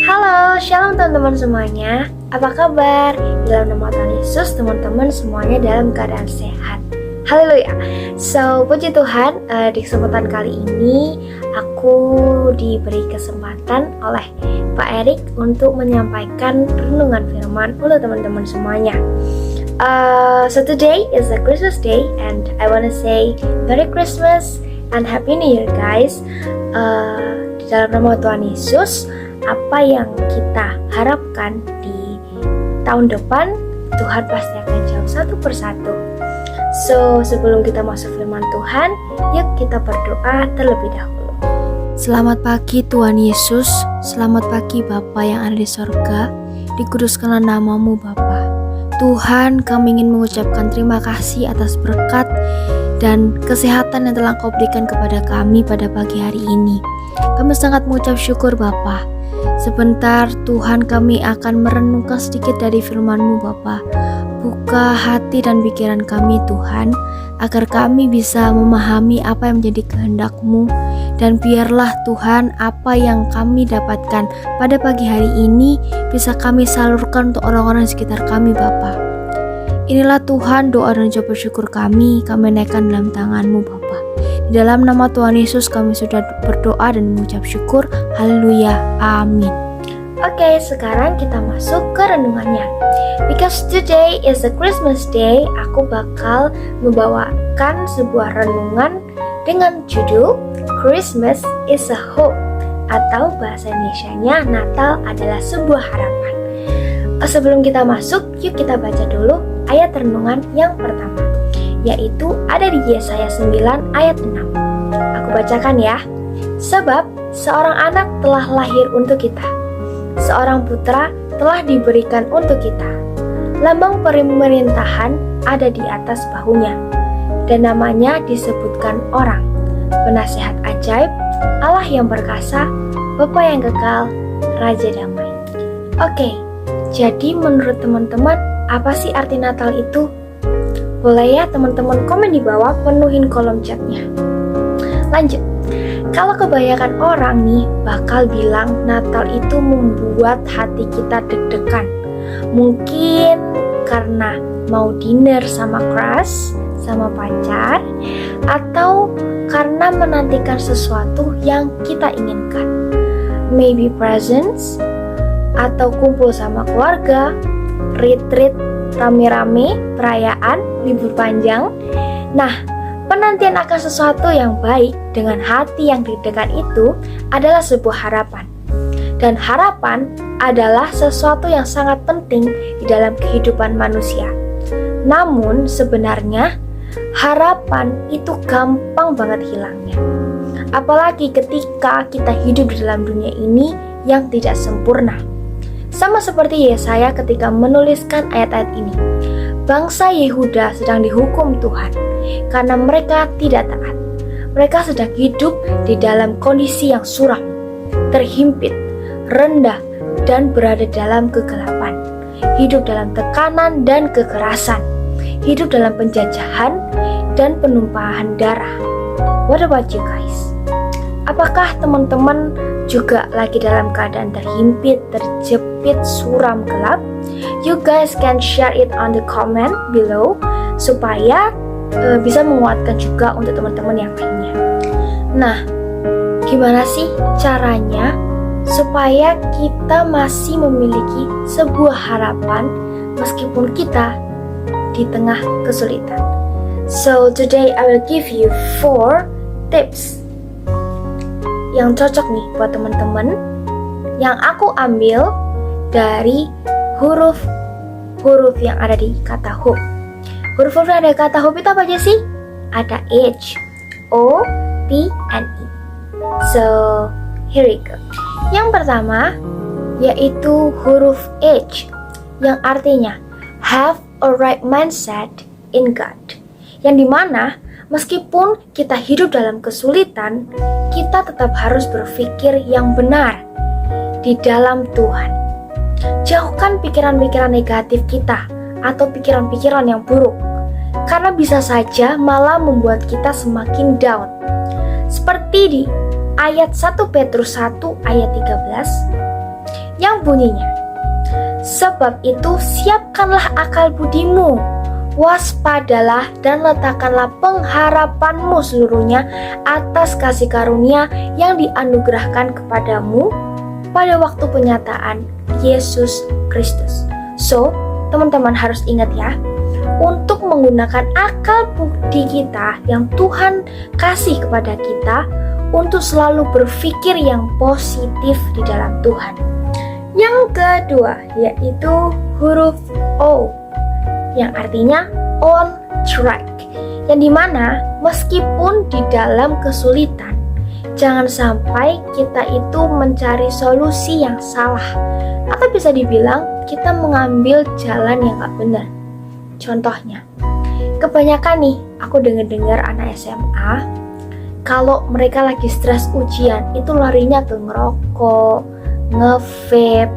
Halo, shalom teman-teman semuanya. Apa kabar? Dalam nama Tuhan Yesus, teman-teman semuanya dalam keadaan sehat. Haleluya. So, puji Tuhan, di kesempatan kali ini aku diberi kesempatan oleh Pak Erik untuk menyampaikan renungan firman untuk teman-teman semuanya. So today is a Christmas day and I want to say Merry Christmas and Happy New Year guys. Di dalam nama Tuhan Yesus, apa yang kita harapkan di tahun depan, Tuhan pasti akan jawab satu persatu. So, sebelum kita masuk firman Tuhan, yuk kita berdoa terlebih dahulu. Selamat pagi Tuhan Yesus, selamat pagi Bapa yang ada di sorga, dikuduskanlah namamu Bapa. Tuhan, kami ingin mengucapkan terima kasih atas berkat dan kesehatan yang telah Kau berikan kepada kami pada pagi hari ini. Kami sangat mengucap syukur Bapa. Sebentar Tuhan, kami akan merenungkan sedikit dari firman-Mu Bapa. Buka hati dan pikiran kami Tuhan, agar kami bisa memahami apa yang menjadi kehendak-Mu. Dan biarlah Tuhan, apa yang kami dapatkan pada pagi hari ini bisa kami salurkan untuk orang-orang di sekitar kami Bapa. Inilah Tuhan doa dan ucapan syukur kami naikkan dalam tangan-Mu Bapa. Di dalam nama Tuhan Yesus kami sudah berdoa dan mengucap syukur. Haleluya, amin. Oke, sekarang kita masuk ke renungannya. Because today is a Christmas day, aku bakal membawakan sebuah renungan dengan judul Christmas is a Hope, atau bahasa Indonesianya Natal adalah sebuah harapan. Sebelum kita masuk, yuk kita baca dulu ayat renungan yang pertama, yaitu ada di Yesaya 9 ayat 6. Aku bacakan ya. Sebab seorang anak telah lahir untuk kita, seorang putra telah diberikan untuk kita. Lambang pemerintahan ada di atas bahunya, dan namanya disebutkan Orang, Penasehat Ajaib, Allah yang perkasa, Bapa yang kekal, Raja Damai. Oke, jadi menurut teman-teman, apa sih arti Natal itu? Boleh ya teman-teman komen di bawah, penuhin kolom chatnya. Lanjut. Kalau kebanyakan orang nih bakal bilang Natal itu membuat hati kita deg-degan. Mungkin karena mau dinner sama crush, sama pacar, atau karena menantikan sesuatu yang kita inginkan. Maybe presents, atau kumpul sama keluarga, retreat, rame-rame, perayaan, libur panjang. Nah, penantian akan sesuatu yang baik dengan hati yang deg-degan itu adalah sebuah harapan. Dan harapan adalah sesuatu yang sangat penting di dalam kehidupan manusia. Namun sebenarnya harapan itu gampang banget hilangnya. Apalagi ketika kita hidup di dalam dunia ini yang tidak sempurna. Sama seperti Yesaya ketika menuliskan ayat-ayat ini. Bangsa Yehuda sedang dihukum Tuhan karena mereka tidak taat. Mereka sedang hidup di dalam kondisi yang suram, terhimpit, rendah, dan berada dalam kegelapan. Hidup dalam tekanan dan kekerasan. Hidup dalam penjajahan dan penumpahan darah. What about you guys? Apakah teman-teman juga lagi dalam keadaan terhimpit, terjepit, suram, gelap? You guys can share it on the comment below supaya bisa menguatkan juga untuk teman-teman yang lainnya. Nah, gimana sih caranya supaya kita masih memiliki sebuah harapan meskipun kita di tengah kesulitan? So today I will give you 4 tips yang cocok nih buat teman-teman, yang aku ambil dari huruf yang ada di kata hope. Huruf-huruf yang ada di kata hope itu apa aja sih? Ada H, O, P, and E. So, here we go. Yang pertama yaitu huruf H, yang artinya have a right mindset in God. Yang dimana meskipun kita hidup dalam kesulitan, kita tetap harus berpikir yang benar di dalam Tuhan. Jauhkan pikiran-pikiran negatif kita atau pikiran-pikiran yang buruk, karena bisa saja malah membuat kita semakin down. Seperti di ayat 1 Petrus 1 ayat 13, yang bunyinya, sebab itu siapkanlah akal budimu, waspadalah dan letakkanlah pengharapanmu seluruhnya atas kasih karunia yang dianugerahkan kepadamu pada waktu penyataan Yesus Kristus. So, teman-teman harus ingat ya, untuk menggunakan akal budi kita yang Tuhan kasih kepada kita untuk selalu berpikir yang positif di dalam Tuhan. Yang kedua yaitu huruf O yang artinya on track, yang dimana meskipun di dalam kesulitan, jangan sampai kita itu mencari solusi yang salah, atau bisa dibilang kita mengambil jalan yang gak benar. Contohnya, kebanyakan nih aku dengar anak SMA, kalau mereka lagi stres ujian itu larinya ke ngerokok, nge-vape,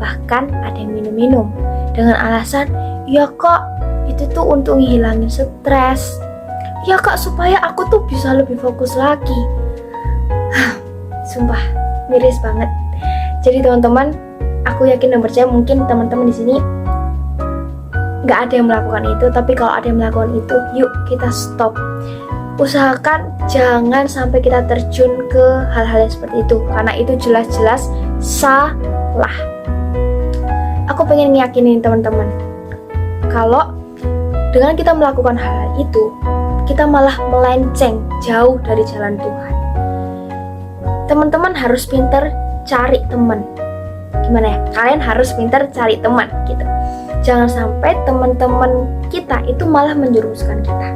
bahkan ada yang minum-minum dengan alasan, ya kak itu tuh untuk ngilangin stres, ya kak supaya aku tuh bisa lebih fokus lagi. Sumpah miris banget. Jadi teman-teman, aku yakin dan percaya mungkin teman-teman di sini nggak ada yang melakukan itu, tapi kalau ada yang melakukan itu, yuk kita stop. Usahakan jangan sampai kita terjun ke hal-hal yang seperti itu, karena itu jelas-jelas salah. Aku pengen ngeyakinin teman-teman, kalau dengan kita melakukan hal itu, kita malah melenceng jauh dari jalan Tuhan. Teman-teman harus pintar cari teman. Gimana ya? Kalian harus pintar cari teman gitu. Jangan sampai teman-teman kita itu malah menjerumuskan kita.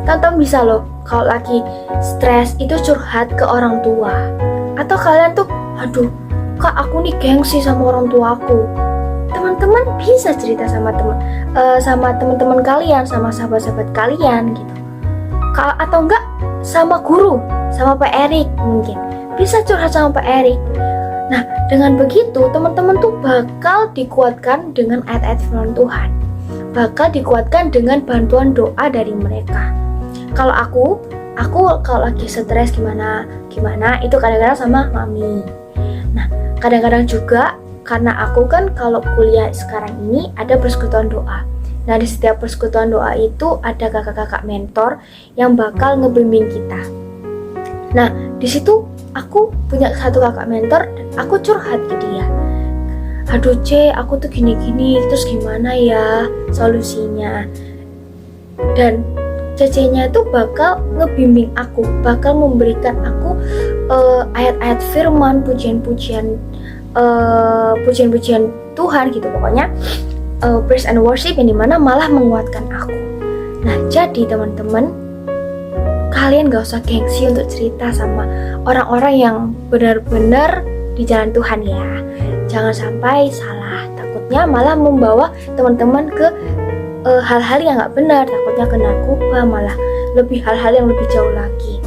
Teman-teman bisa loh, kalau lagi stres itu curhat ke orang tua. Atau kalian tuh, aduh, kak aku nih gengsi sama orang tua aku. Teman-teman bisa cerita sama teman-teman kalian, sama sahabat-sahabat kalian gitu. Atau enggak sama guru, sama Pak Erik mungkin. Bisa curhat sama Pak Erik. Nah, dengan begitu teman-teman tuh bakal dikuatkan dengan ayat-ayat firman Tuhan. Bakal dikuatkan dengan bantuan doa dari mereka. Kalau aku kalau lagi stres gimana itu kadang-kadang sama mami. Nah, kadang-kadang juga karena aku kan kalau kuliah sekarang ini ada persekutuan doa. Nah, di setiap persekutuan doa itu ada kakak-kakak mentor yang bakal ngebimbing kita. Nah, di situ aku punya satu kakak mentor dan aku curhat ke dia. Aduh C, aku tuh gini-gini, terus gimana ya solusinya? Dan CC-nya itu bakal ngebimbing aku, bakal memberikan aku ayat-ayat firman, pujian-pujian Tuhan gitu pokoknya, praise and worship yang dimana malah menguatkan aku. Nah, jadi teman-teman, kalian gak usah gengsi untuk cerita sama orang-orang yang benar-benar di jalan Tuhan ya. Jangan sampai salah, takutnya malah membawa teman-teman ke hal-hal yang gak benar, takutnya ke narkoba, malah lebih hal-hal yang lebih jauh lagi.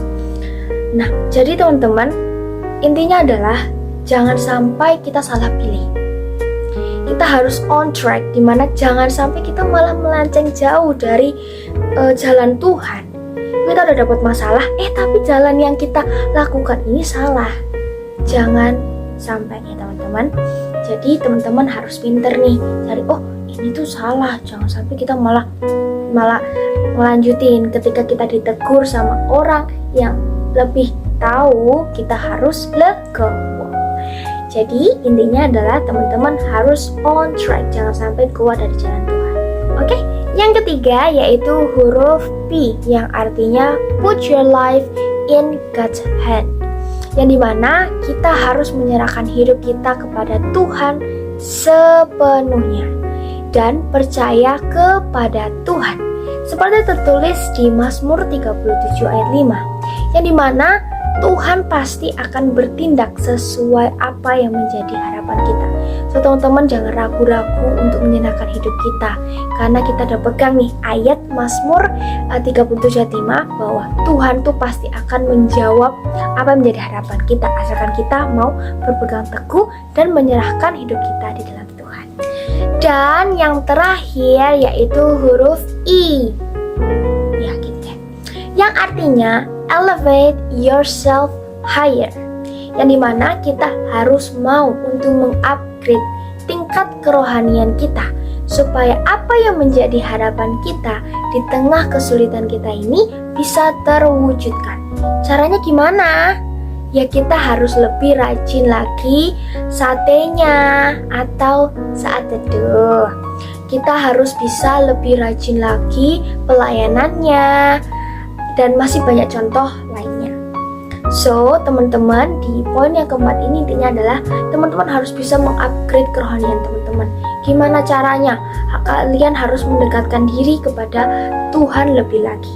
Nah, jadi teman-teman, intinya adalah jangan sampai kita salah pilih. Kita harus on track, dimana jangan sampai kita malah melenceng jauh dari jalan Tuhan. Kita udah dapat masalah, tapi jalan yang kita lakukan ini salah. Jangan sampai ya teman-teman. Jadi teman-teman harus pinter nih cari, ini tuh salah. Jangan sampai kita malah melanjutin ketika kita ditegur sama orang yang lebih tahu, kita harus legowo. Jadi intinya adalah teman-teman harus on track, jangan sampai keluar dari jalan Tuhan. Oke? Yang ketiga yaitu huruf P yang artinya put your life in God's hand. Yang dimana kita harus menyerahkan hidup kita kepada Tuhan sepenuhnya dan percaya kepada Tuhan. Seperti tertulis di Mazmur 37 ayat 5, yang dimana Tuhan pasti akan bertindak sesuai apa yang menjadi harapan kita. So teman-teman jangan ragu-ragu untuk menyerahkan hidup kita, karena kita udah pegang nih ayat Mazmur 37 ayat 5 bahwa Tuhan tuh pasti akan menjawab apa yang menjadi harapan kita, asalkan kita mau berpegang teguh dan menyerahkan hidup kita di dalam Tuhan. Dan yang terakhir yaitu huruf I, ya gitu ya, yang artinya elevate yourself higher, yang dimana kita harus mau untuk mengupgrade tingkat kerohanian kita, supaya apa yang menjadi harapan kita di tengah kesulitan kita ini bisa terwujudkan. Caranya gimana? Ya kita harus lebih rajin lagi satenya atau saat teduh. Kita harus bisa lebih rajin lagi pelayanannya, dan masih banyak contoh lainnya. So, teman-teman, di poin yang keempat ini intinya adalah teman-teman harus bisa mengupgrade kerohanian teman-teman. Gimana caranya? Kalian harus mendekatkan diri kepada Tuhan lebih lagi.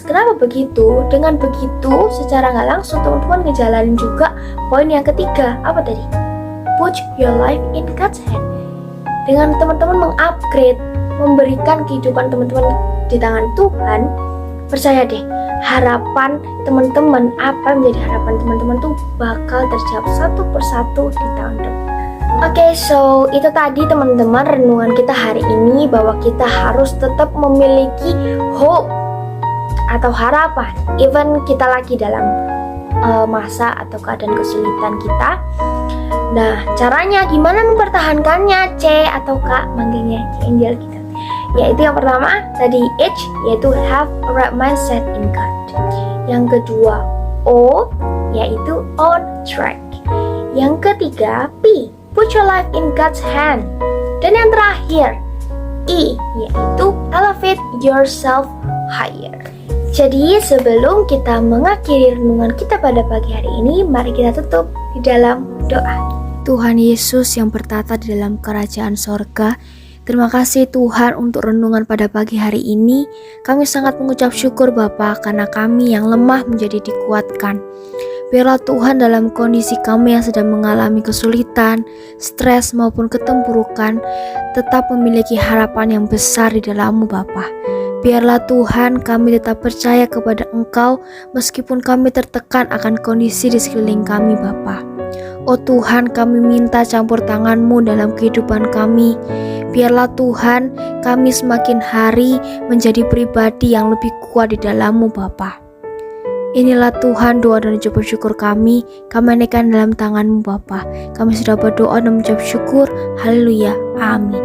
Kenapa begitu? Dengan begitu, secara nggak langsung teman-teman ngejalanin juga poin yang ketiga. Apa tadi? Put your life in God's hand. Dengan teman-teman mengupgrade, memberikan kehidupan teman-teman di tangan Tuhan, percaya deh, harapan teman-teman, apa yang menjadi harapan teman-teman tuh bakal terjawab satu persatu di tahun depan. Oke, so itu tadi teman-teman renungan kita hari ini, bahwa kita harus tetap memiliki hope atau harapan, even kita lagi dalam masa atau keadaan kesulitan kita. Nah, caranya gimana mempertahankannya? C atau K manggilnya C Angel gitu. Yaitu yang pertama tadi H, yaitu have a right mindset in God. Yang kedua O, yaitu on track. Yang ketiga P, put your life in God's hand. Dan yang terakhir E, yaitu elevate yourself higher. Jadi sebelum kita mengakhiri renungan kita pada pagi hari ini, mari kita tutup di dalam doa. Tuhan Yesus yang bertata di dalam kerajaan sorga, terima kasih Tuhan untuk renungan pada pagi hari ini. Kami sangat mengucap syukur Bapa, karena kami yang lemah menjadi dikuatkan. Biarlah Tuhan dalam kondisi kami yang sedang mengalami kesulitan, stres maupun ketempurukan, tetap memiliki harapan yang besar di dalam-Mu Bapa. Biarlah Tuhan kami tetap percaya kepada Engkau meskipun kami tertekan akan kondisi di sekeliling kami Bapa. Oh Tuhan, kami minta campur tangan-Mu dalam kehidupan kami. Biarlah Tuhan kami semakin hari menjadi pribadi yang lebih kuat di dalam-Mu Bapa. Inilah Tuhan doa dan ucapan syukur kami naikkan dalam tangan-Mu Bapa. Kami sudah berdoa dan mengucap syukur. Haleluya. Amin.